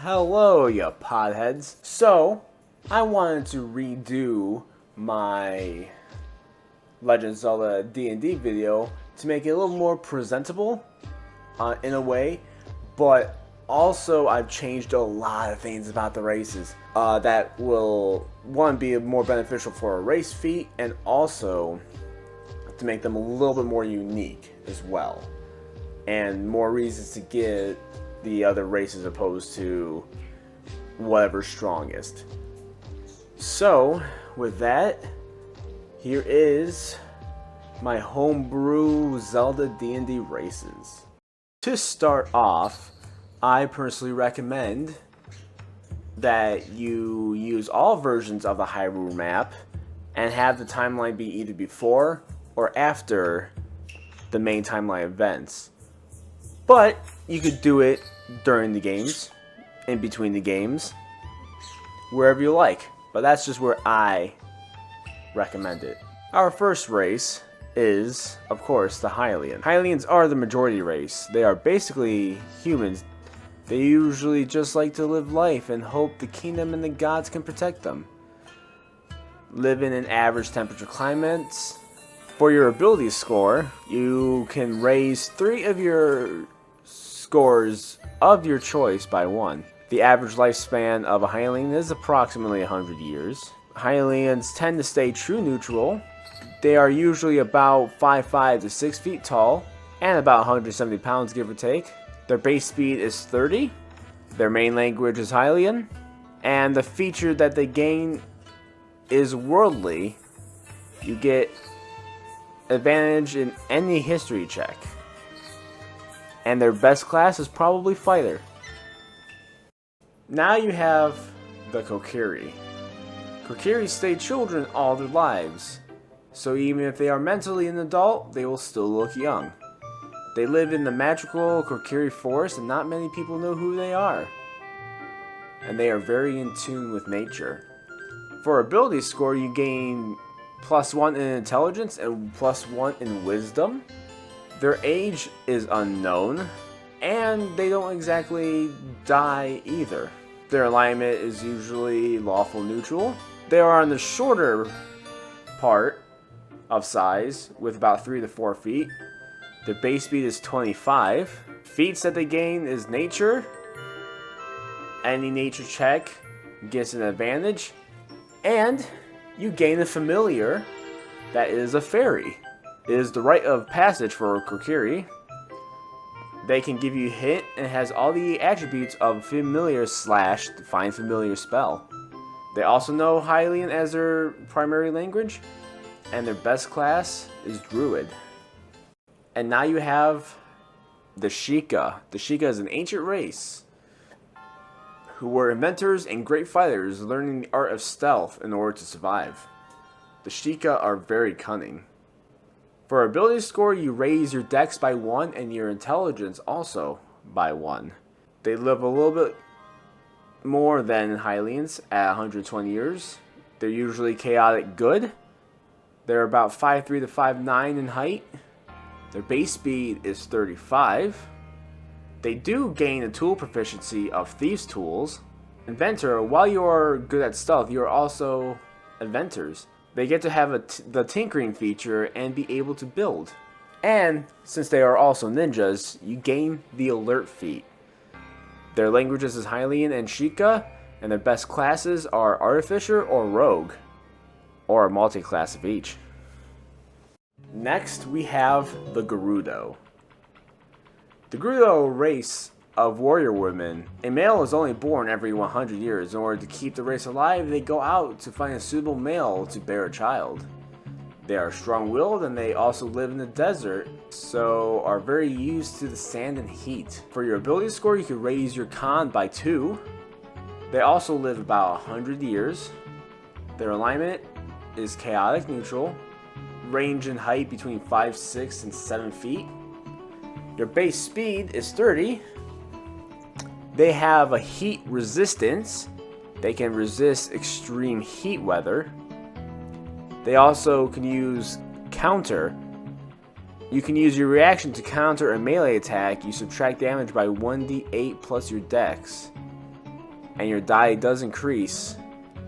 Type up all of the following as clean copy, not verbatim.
Hello, you potheads. So, I wanted to redo my Legend of Zelda DnD video to make it a little more presentable in a way, but also I've changed a lot of things about the races that will, one, be more beneficial for a race feat, and also to make them a little bit more unique as well, and more reasons to get the other races opposed to whatever's strongest. So with that, here is my Homebrew Zelda D&D races. To start off, I personally recommend that you use all versions of the Hyrule map and have the timeline be either before or after the main timeline events. But you could do it during the games, in between the games, wherever you like. But that's just where I recommend it. Our first race is, of course, the Hylian. Hylians are the majority race. They are basically humans. They usually just like to live life and hope the kingdom and the gods can protect them. Live in an average temperature climates. For your ability score, you can raise 3 of your scores of your choice by 1. The average lifespan of a Hylian is approximately 100 years. Hylians tend to stay true neutral. They are usually about 5'5" to 6 feet tall and about 170 pounds, give or take. Their base speed is 30. Their main language is Hylian. And the feature that they gain is worldly. You get advantage in any history check. And their best class is probably fighter. Now you have the Kokiri. Kokiri stay children all their lives, so even if they are mentally an adult, they will still look young. They live in the magical Kokiri forest and not many people know who they are. And they are very in tune with nature. For ability score, you gain +1 in intelligence and +1 in wisdom. Their age is unknown, and they don't exactly die either. Their alignment is usually lawful neutral. They are on the shorter part of size, with about 3 to 4 feet. Their base speed is 25. Feats that they gain is nature. Any nature check gets an advantage. And you gain a familiar that is a fairy. It is the rite of passage for Kokiri. They can give you hint and has all the attributes of familiar / define familiar spell. They also know Hylian as their primary language, and their best class is druid. And now you have the Sheikah. The Sheikah is an ancient race who were inventors and great fighters, learning the art of stealth in order to survive. The Sheikah are very cunning. For ability score, you raise your dex by 1 and your intelligence also by 1. They live a little bit more than Hylians at 120 years. They're usually chaotic good. They're about 5'3" to 5'9" in height. Their base speed is 35. They do gain a tool proficiency of Thieves' Tools. Inventor, while you are good at stealth, you are also inventors. They get to have the tinkering feature and be able to build. And since they are also ninjas, you gain the alert feat. Their languages is Hylian and Sheikah, and their best classes are Artificer or Rogue, or a multi-class of each. Next, we have the Gerudo. The Gerudo race of warrior women. A male is only born every 100 years. In order to keep the race alive, they go out to find a suitable male to bear a child. They are strong-willed and they also live in the desert, so are very used to the sand and heat. For your ability score, you can raise your con by 2. They also live about 100 years. Their alignment is chaotic neutral. Range and height between 5, 6, and 7 feet. Your base speed is 30. They have a heat resistance. They can resist extreme heat weather. They also can use counter. You can use your reaction to counter a melee attack. You subtract damage by 1d8 plus your dex. and your die does increase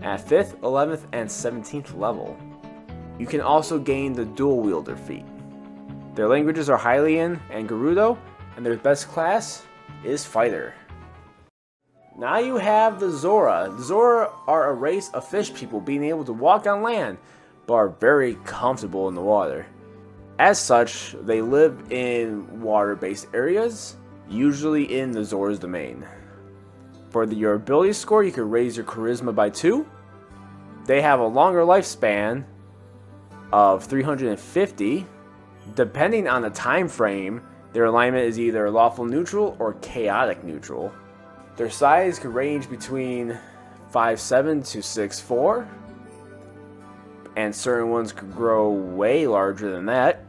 at 5th, 11th, and 17th level. You can also gain the dual wielder feat. Their languages are Hylian and Gerudo, and their best class is Fighter. Now you have the Zora. The Zora are a race of fish people being able to walk on land, but are very comfortable in the water. As such, they live in water-based areas, usually in the Zora's domain. For your ability score, you can raise your charisma by 2. They have a longer lifespan of 350. Depending on the time frame, their alignment is either lawful neutral or chaotic neutral. Their size could range between 5'7" to 6'4", and certain ones could grow way larger than that.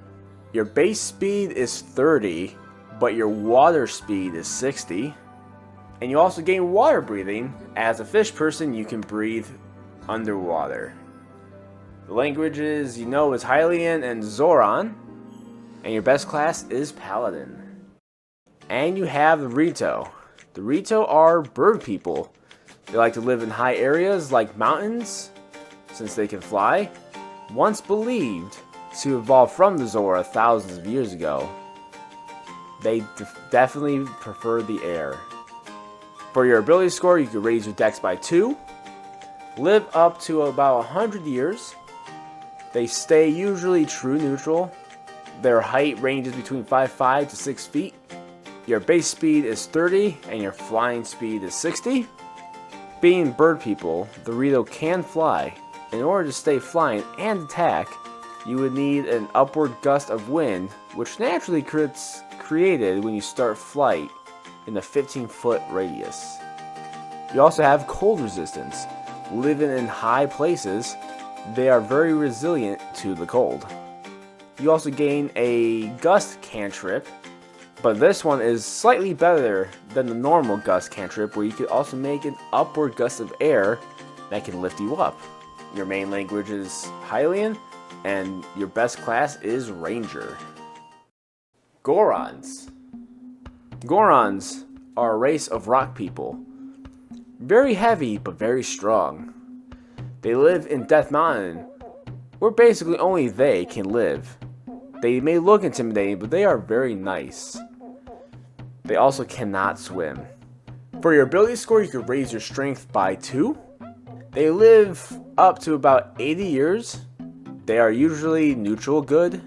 Your base speed is 30, but your water speed is 60. And you also gain water breathing. As a fish person, you can breathe underwater. The languages you know is Hylian and Zoran, and your best class is Paladin. And you have the Rito. The Rito are bird people. They like to live in high areas like mountains, since they can fly. Once believed to evolve from the Zora thousands of years ago, they definitely prefer the air. For your ability score, you can raise your dex by 2. Live up to about 100 years. They stay usually true neutral. Their height ranges between 5'5" to 6 feet. Your base speed is 30 and your flying speed is 60. Being bird people, the Rito can fly. In order to stay flying and attack, you would need an upward gust of wind, which naturally gets created when you start flight in a 15-foot radius. You also have cold resistance. Living in high places, they are very resilient to the cold. You also gain a gust cantrip, but this one is slightly better than the normal gust cantrip, where you could also make an upward gust of air that can lift you up. Your main language is Hylian, and your best class is Ranger. Gorons. Gorons are a race of rock people. Very heavy, but very strong. They live in Death Mountain, where basically only they can live. They may look intimidating, but they are very nice. They also cannot swim. For your ability score, you can raise your strength by 2. They live up to about 80 years. They are usually neutral good.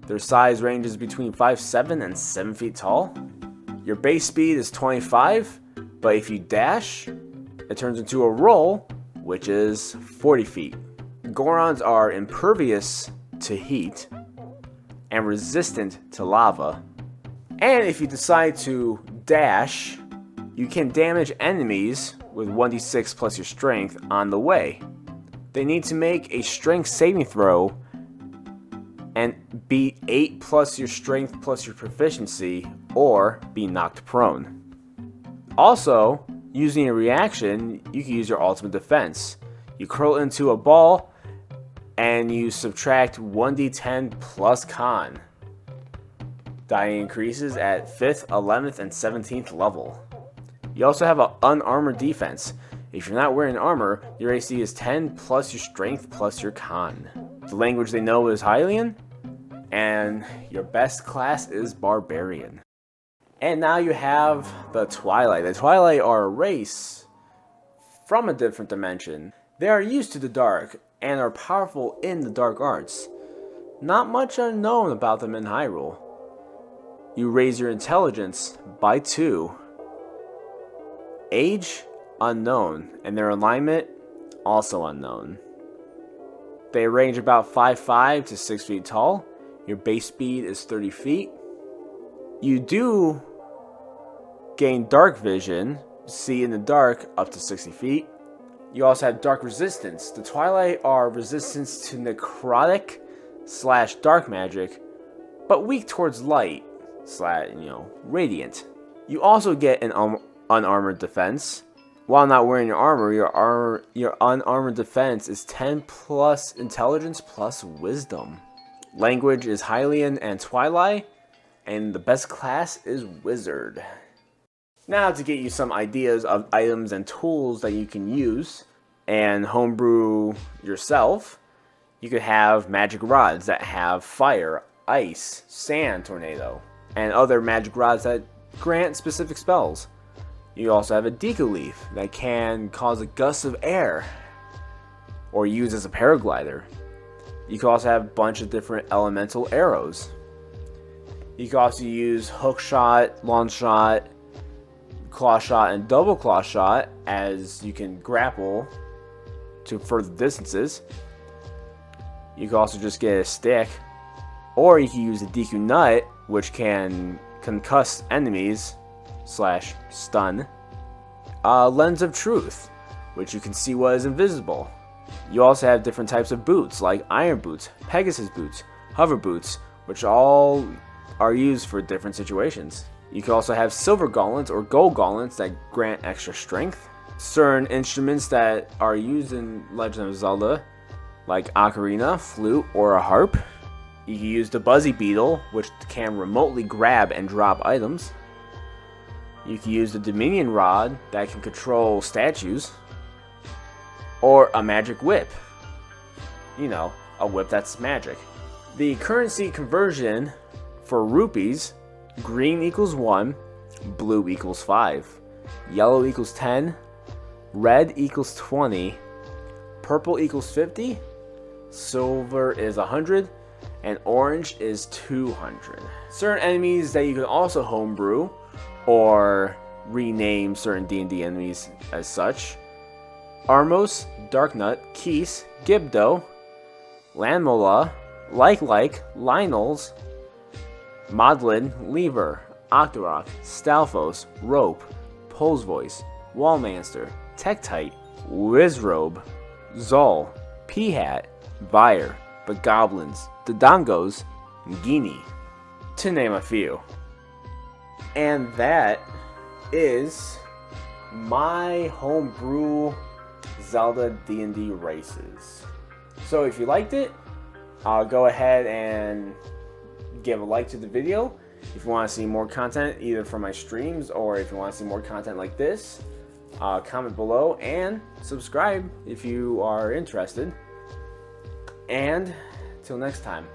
Their size ranges between 5'7" and 7 feet tall. Your base speed is 25, but if you dash, it turns into a roll, which is 40 feet. Gorons are impervious to heat and resistant to lava. And if you decide to dash, you can damage enemies with 1d6 plus your strength on the way. They need to make a strength saving throw and be 8 plus your strength plus your proficiency, or be knocked prone. Also, using a reaction, you can use your ultimate defense. You curl into a ball and you subtract 1d10 plus con. Die increases at 5th, 11th, and 17th level. You also have an unarmored defense. If you're not wearing armor, your AC is 10 plus your strength plus your con. The language they know is Hylian, and your best class is Barbarian. And now you have the Twilight. The Twilight are a race from a different dimension. They are used to the dark and are powerful in the dark arts. Not much are known about them in Hyrule. You raise your intelligence by 2. Age unknown, and their alignment also unknown. They range about 5'5" to 6 feet tall. Your base speed is 30 feet. You do gain dark vision, see in the dark up to 60 feet. You also have dark resistance. The Twilight are resistance to necrotic / dark magic, but weak towards light / radiant. You also get an unarmored defense. While not wearing your armor, your unarmored defense is 10 plus intelligence plus wisdom. Language is Hylian and Twilight, and the best class is Wizard. Now to get you some ideas of items and tools that you can use and homebrew yourself, you could have magic rods that have fire, ice, sand tornado, and other magic rods that grant specific spells. You also have a Deku leaf that can cause a gust of air or use as a paraglider. You can also have a bunch of different elemental arrows. You can also use hook shot, long shot, claw shot, and double claw shot, as you can grapple to further distances. You can also just get a stick, or you can use a Deku nut, which can concuss enemies / stun. Lens of truth, which you can see what is invisible. You also have different types of boots, like iron boots, Pegasus boots, hover boots, which all are used for different situations. You can also have silver gauntlets or gold gauntlets that grant extra strength. Certain instruments that are used in Legend of Zelda, like ocarina, flute, or a harp. You can use the Buzzy Beetle, which can remotely grab and drop items. You can use the Dominion Rod that can control statues. Or a magic whip. You know, a whip that's magic. The currency conversion for rupees: green equals 1, blue equals 5, yellow equals 10, red equals 20, purple equals 50, silver is 100, and orange is 200. Certain enemies that you can also homebrew or rename certain D&D enemies as such: Armos, Darknut, Keese, Gibdo, Lanmola, Lionels, Modlin, Lever, Octorok, Stalfos, Rope, Pole's Voice, Wallmanster, Tektite, Wizrobe, Zol, Peahat, Vire, Bogoblins, Dodongos, and Genie, to name a few. And that is my homebrew Zelda D&D races. So if you liked it, go ahead and give a like to the video. If you want to see more content either from my streams, or if you want to see more content like this, comment below and subscribe if you are interested. And till next time.